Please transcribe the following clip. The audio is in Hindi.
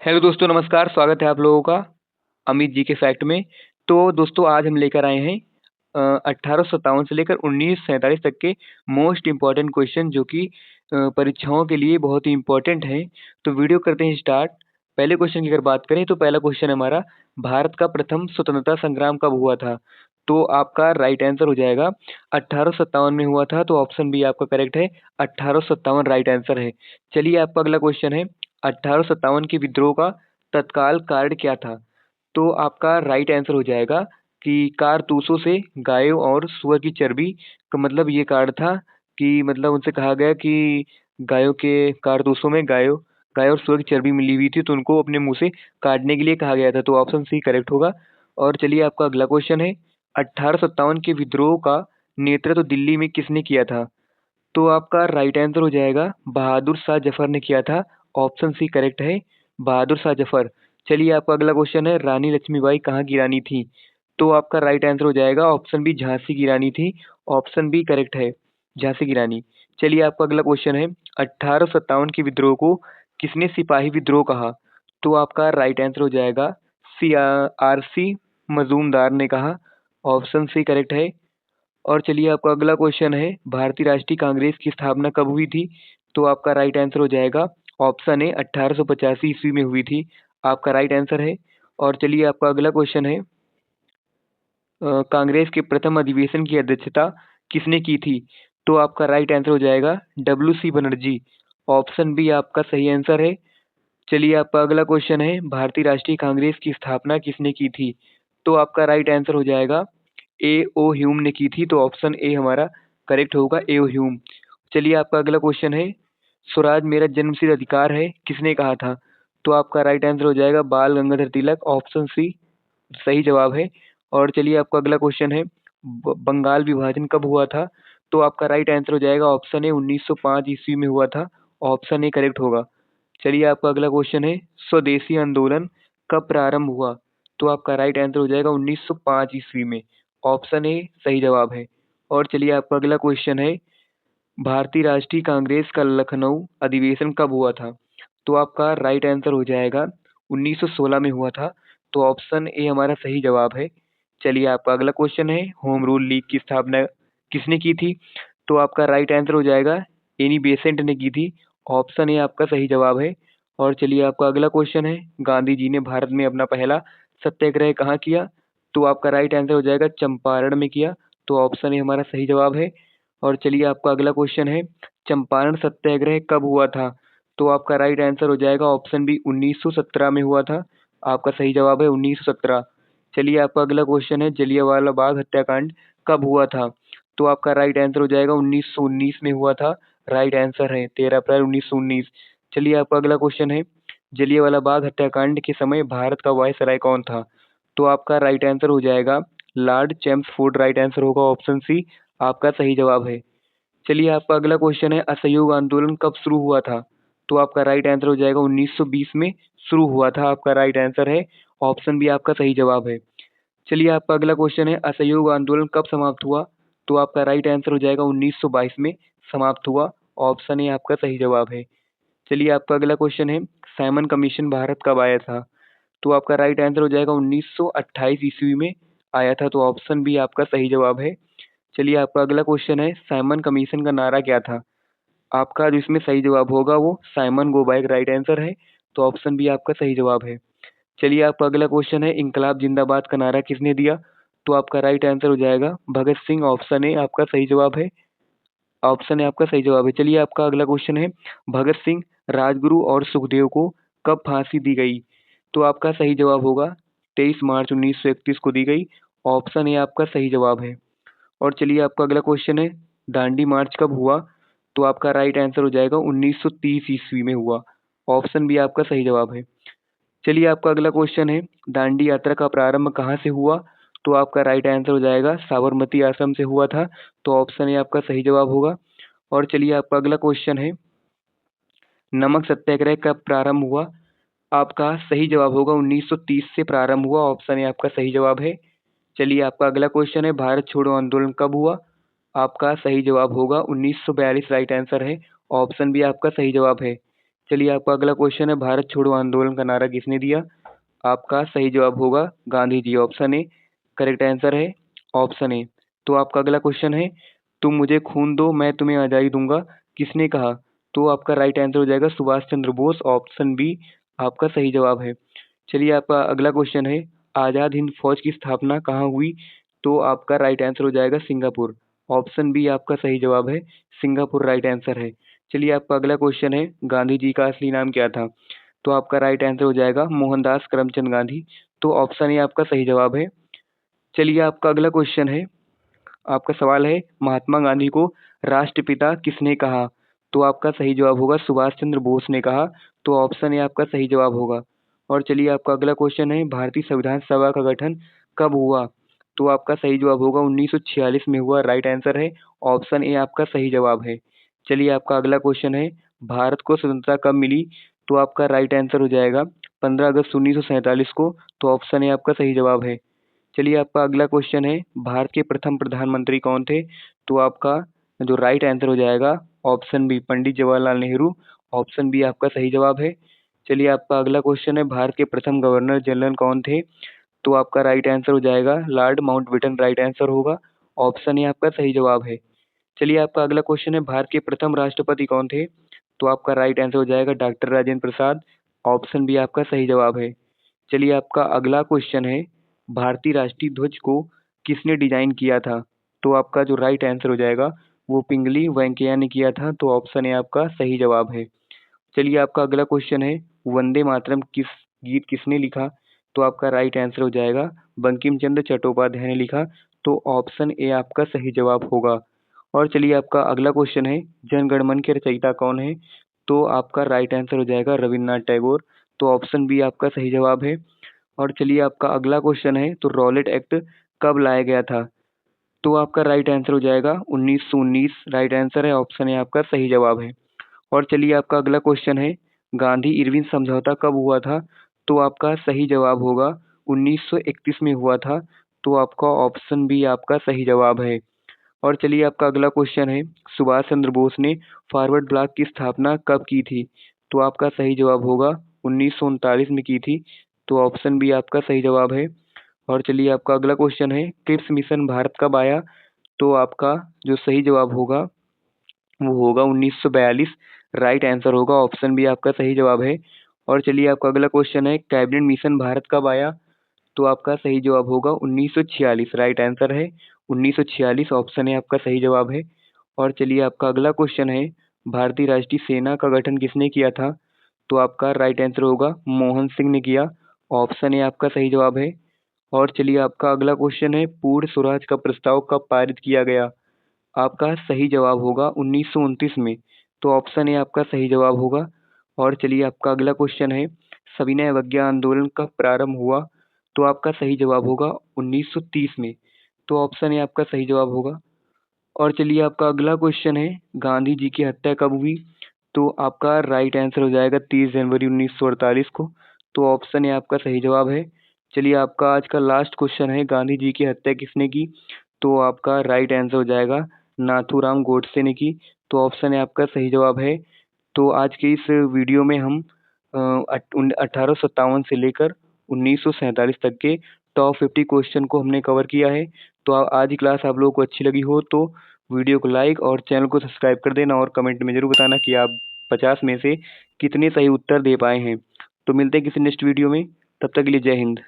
हेलो दोस्तों, नमस्कार। स्वागत है आप लोगों का अमित जी के फैक्ट में। तो दोस्तों, आज हम लेकर आए हैं 1857 से लेकर 1947 तक के मोस्ट इम्पोर्टेंट क्वेश्चन जो कि परीक्षाओं के लिए बहुत ही इम्पोर्टेंट हैं। तो वीडियो करते हैं स्टार्ट। पहले क्वेश्चन की अगर बात करें तो पहला क्वेश्चन हमारा, भारत का प्रथम स्वतंत्रता संग्राम कब हुआ था? तो आपका राइट आंसर हो जाएगा 1857 में हुआ था। तो ऑप्शन बी आपका करेक्ट है, 1857 राइट आंसर है। चलिए, आपका अगला क्वेश्चन है, 1857 के विद्रोह का तत्काल कारण क्या था? तो आपका राइट आंसर हो जाएगा कि कारतूसों से गायों और सूअर की चर्बी का मतलब ये कारण था कि मतलब उनसे कहा गया कि गायों के कारतूसों में गाय और सूअर की चर्बी मिली हुई थी, तो उनको अपने मुंह से काटने के लिए कहा गया था। तो ऑप्शन सी करेक्ट होगा। और चलिए, आपका अगला क्वेश्चन है, 1857 के विद्रोह का नेतृत्व दिल्ली में किसने किया था? तो आपका राइट आंसर हो जाएगा बहादुर शाह जफर ने किया था। ऑप्शन सी करेक्ट है, बहादुर शाह जफर। चलिए, आपका अगला क्वेश्चन है, रानी लक्ष्मीबाई कहाँ की रानी थी? तो आपका राइट आंसर हो जाएगा ऑप्शन बी, झांसी की रानी थी। ऑप्शन बी करेक्ट है, झांसी की रानी। चलिए, आपका अगला क्वेश्चन है, 1857 के विद्रोह को किसने सिपाही विद्रोह कहा? तो आपका राइट आंसर हो जाएगा सी आर सी मजूमदार ने कहा। ऑप्शन सी करेक्ट है। और चलिए, आपका अगला क्वेश्चन है, भारतीय राष्ट्रीय कांग्रेस की स्थापना कब हुई थी? तो आपका राइट आंसर हो जाएगा ऑप्शन ए, 1885 ईस्वी में हुई थी। आपका राइट आंसर है। और चलिए, आपका अगला क्वेश्चन है, कांग्रेस के प्रथम अधिवेशन की अध्यक्षता किसने की थी? तो आपका राइट आंसर हो जाएगा W C Banerjee. Option B आपका सही आंसर है। चलिए, आपका अगला क्वेश्चन है, भारतीय राष्ट्रीय कांग्रेस की स्थापना किसने की थी? तो आपका राइट आंसर हो जाएगा ए ओ ह्यूम ने की थी। तो ऑप्शन ए हमारा करेक्ट होगा, ए ओ ह्यूम। चलिए, आपका अगला क्वेश्चन है, स्वराज मेरा जन्मसिद्ध अधिकार है किसने कहा था? तो आपका राइट आंसर हो जाएगा बाल गंगाधर तिलक। ऑप्शन सी सही जवाब है। और चलिए, आपका अगला क्वेश्चन है, बंगाल विभाजन कब हुआ था? तो आपका राइट आंसर हो जाएगा ऑप्शन ए, 1905 ईस्वी में हुआ था। ऑप्शन ए करेक्ट होगा। चलिए, आपका अगला क्वेश्चन है, स्वदेशी आंदोलन कब प्रारंभ हुआ? तो आपका राइट आंसर हो जाएगा 1905 ईस्वी में। ऑप्शन ए सही जवाब है। और चलिए, आपका अगला क्वेश्चन है, भारतीय राष्ट्रीय कांग्रेस का लखनऊ अधिवेशन कब हुआ था? तो आपका राइट आंसर हो जाएगा 1916 में हुआ था। तो ऑप्शन ए हमारा सही जवाब है। चलिए, आपका अगला क्वेश्चन है, होम रूल लीग की स्थापना किसने की थी? तो आपका राइट आंसर हो जाएगा एनी बेसेंट ने की थी। ऑप्शन ए आपका सही जवाब है। और चलिए, आपका अगला क्वेश्चन है, गांधी जी ने भारत में अपना पहला सत्याग्रह कहाँ किया? तो आपका राइट आंसर हो जाएगा चंपारण में किया। तो ऑप्शन ए हमारा सही जवाब है। और चलिए, आपका अगला क्वेश्चन है, चंपारण सत्याग्रह कब हुआ था? तो आपका राइट आंसर हो जाएगा ऑप्शन बी, 1917 में हुआ था। आपका सही जवाब है 1917। चलिए, आपका अगला क्वेश्चन है, जलियांवाला बाग हत्याकांड कब हुआ था? तो आपका राइट आंसर हो जाएगा 1919 में हुआ था। राइट आंसर है 13 अप्रैल 1919। चलिए, आपका अगला क्वेश्चन है, जलियांवाला बाग हत्याकांड के समय भारत का वायसराय कौन था? तो आपका राइट आंसर हो जाएगा लॉर्ड चैम्सफोर्ड। राइट आंसर होगा ऑप्शन सी आपका सही जवाब है। चलिए, आपका अगला क्वेश्चन है, असहयोग आंदोलन कब शुरू हुआ था? तो आपका राइट आंसर हो जाएगा 1920 में शुरू हुआ था। आपका राइट आंसर है। ऑप्शन बी आपका सही जवाब है। चलिए, आपका अगला क्वेश्चन है, असहयोग आंदोलन कब समाप्त हुआ? तो आपका राइट आंसर हो जाएगा 1922 में समाप्त हुआ। ऑप्शन ए आपका सही जवाब है। चलिए, आपका अगला क्वेश्चन है, साइमन कमीशन भारत कब आया था? तो आपका राइट आंसर हो जाएगा 1928 ईस्वी में आया था। तो ऑप्शन बी आपका सही जवाब है। चलिए, आपका अगला क्वेश्चन है, साइमन कमीशन का नारा क्या था? आपका जो इसमें सही जवाब होगा वो Simon go back right answer है। तो ऑप्शन बी आपका सही जवाब है। चलिए, आपका अगला क्वेश्चन है, इंकलाब जिंदाबाद का नारा किसने दिया? तो आपका राइट आंसर हो जाएगा भगत सिंह। ऑप्शन ए आपका सही जवाब है। ऑप्शन ए आपका सही जवाब है। चलिए, आपका अगला क्वेश्चन है, भगत सिंह, राजगुरु और सुखदेव को कब फांसी दी गई? तो आपका सही जवाब होगा 23 मार्च 1931 को दी गई। ऑप्शन ए आपका सही जवाब है। और चलिए, आपका अगला क्वेश्चन है, दांडी मार्च कब हुआ? तो आपका राइट आंसर हो जाएगा 1930 ईस्वी में हुआ। ऑप्शन बी आपका सही जवाब है। चलिए, आपका अगला क्वेश्चन है, दांडी यात्रा का प्रारंभ कहाँ से हुआ? तो आपका राइट आंसर हो जाएगा साबरमती आश्रम से हुआ था। तो ऑप्शन ए आपका सही जवाब होगा। और चलिए, आपका अगला क्वेश्चन है, नमक सत्याग्रह कब प्रारंभ हुआ? आपका सही जवाब होगा 1930 से प्रारंभ हुआ। ऑप्शन ए आपका सही जवाब है। चलिए, आपका अगला क्वेश्चन है, भारत छोड़ो आंदोलन कब हुआ? आपका सही जवाब होगा 1942। राइट आंसर है। ऑप्शन बी आपका सही जवाब है। चलिए आपका अगला क्वेश्चन है, भारत छोड़ो आंदोलन का नारा किसने दिया? आपका सही जवाब होगा Gandhi ji, option A correct answer है, ऑप्शन ए। तो आपका अगला क्वेश्चन है, तुम मुझे खून दो मैं तुम्हें आज़ादी दूंगा, किसने कहा? तो आपका राइट आंसर हो जाएगा सुभाष चंद्र बोस, ऑप्शन बी आपका सही जवाब है। चलिए आपका अगला क्वेश्चन है, आज़ाद हिंद फौज की स्थापना कहाँ हुई? तो आपका राइट आंसर हो जाएगा सिंगापुर, ऑप्शन बी आपका सही जवाब है, सिंगापुर राइट आंसर है। चलिए आपका अगला क्वेश्चन है, गांधी जी का असली नाम क्या था? तो आपका राइट आंसर हो जाएगा मोहनदास करमचंद गांधी, तो ऑप्शन ए आपका सही जवाब है। चलिए आपका अगला क्वेश्चन है, आपका सवाल है, महात्मा गांधी को राष्ट्रपिता किसने कहा? तो आपका सही जवाब होगा सुभाष चंद्र बोस ने कहा, तो ऑप्शन ए आपका सही जवाब होगा। और चलिए आपका अगला क्वेश्चन है, भारतीय संविधान सभा का गठन कब हुआ? तो आपका सही जवाब होगा 1946 में हुआ, राइट आंसर है, ऑप्शन ए आपका सही जवाब है। चलिए आपका अगला क्वेश्चन है, भारत को स्वतंत्रता कब मिली? तो आपका राइट आंसर हो जाएगा 15 अगस्त 1947 को, तो ऑप्शन ए आपका सही जवाब है। चलिए आपका अगला क्वेश्चन है, भारत के प्रथम प्रधानमंत्री कौन थे? तो आपका जो राइट आंसर हो जाएगा option B Pandit Jawaharlal Nehru, option B आपका सही जवाब है। चलिए आपका अगला क्वेश्चन है, भारत के प्रथम गवर्नर जनरल कौन थे? तो आपका राइट आंसर हो जाएगा लॉर्ड माउंटबेटन, राइट आंसर होगा, ऑप्शन ए आपका सही जवाब है। चलिए आपका अगला क्वेश्चन है, भारत के प्रथम राष्ट्रपति कौन थे? तो आपका राइट आंसर हो जाएगा doctor Rajendra Prasad, option B आपका सही जवाब है। चलिए आपका अगला क्वेश्चन है, भारतीय राष्ट्रीय ध्वज को किसने डिजाइन किया था? तो आपका जो राइट आंसर हो जाएगा वो पिंगली वेंकैया ने किया था, तो ऑप्शन ए आपका सही जवाब है। चलिए आपका अगला क्वेश्चन है, वंदे मातरम गीत किसने लिखा? तो आपका राइट आंसर हो जाएगा बंकिम चंद्र चट्टोपाध्याय ने लिखा, तो ऑप्शन ए आपका सही जवाब होगा। और चलिए आपका अगला क्वेश्चन है, जन गण मन के रचयिता कौन है? तो आपका राइट आंसर हो जाएगा रविन्द्रनाथ टैगोर, तो ऑप्शन बी आपका सही जवाब है। और चलिए आपका अगला क्वेश्चन है, तो रॉलेट एक्ट कब लाया गया था? तो आपका राइट आंसर हो जाएगा 1919, राइट आंसर है, ऑप्शन ए आपका सही जवाब है। और चलिए आपका अगला क्वेश्चन है, गांधी इरविन समझौता कब हुआ था? तो आपका सही जवाब होगा 1931 में हुआ था, तो आपका ऑप्शन बी आपका सही जवाब है। और चलिए आपका अगला क्वेश्चन है, सुभाष चंद्र बोस ने फॉरवर्ड ब्लॉक की स्थापना कब की थी? तो आपका सही जवाब होगा 1939 में की थी, तो ऑप्शन बी आपका सही जवाब है। और चलिए आपका अगला क्वेश्चन है, क्रिप्स मिशन भारत कब आया? तो आपका जो सही जवाब होगा वो होगा 1942, राइट आंसर होगा, ऑप्शन बी आपका सही जवाब है। और चलिए आपका अगला क्वेश्चन है, कैबिनेट मिशन भारत कब आया? तो आपका सही जवाब होगा 1946, राइट आंसर है 1946, ऑप्शन ए आपका सही जवाब है। और चलिए आपका अगला क्वेश्चन है, भारतीय राष्ट्रीय सेना का गठन किसने किया था? तो आपका राइट आंसर होगा मोहन सिंह ने किया, ऑप्शन ए आपका सही जवाब है। और चलिए आपका अगला क्वेश्चन है, पूर्ण स्वराज का प्रस्ताव कब पारित किया गया? आपका सही जवाब होगा 1929 में, तो ऑप्शन ए आपका सही जवाब होगा। और चलिए आपका अगला क्वेश्चन है, सविनय अवज्ञा आंदोलन कब प्रारंभ हुआ? तो आपका सही जवाब होगा 1930 में, तो ऑप्शन ए आपका सही जवाब होगा। और चलिए आपका अगला क्वेश्चन है, गांधी जी की हत्या कब हुई? तो आपका राइट आंसर हो जाएगा 30 जनवरी 1948 को, तो ऑप्शन ए आपका सही जवाब है। चलिए आपका आज का लास्ट क्वेश्चन है, गांधी जी की हत्या किसने की? तो आपका राइट आंसर हो जाएगा नाथूराम गोडसे ने की, तो ऑप्शन ए आपका सही जवाब है। तो आज के इस वीडियो में हम 1857 से लेकर 1947 तक के टॉप 50 क्वेश्चन को हमने कवर किया है। तो आज की क्लास आप लोगों को अच्छी लगी हो तो वीडियो को लाइक और चैनल को सब्सक्राइब कर देना, और कमेंट में ज़रूर बताना कि आप 50 में से कितने सही उत्तर दे पाए हैं। तो मिलते हैं किसी नेक्स्ट वीडियो में, तब तक के लिए जय हिंद।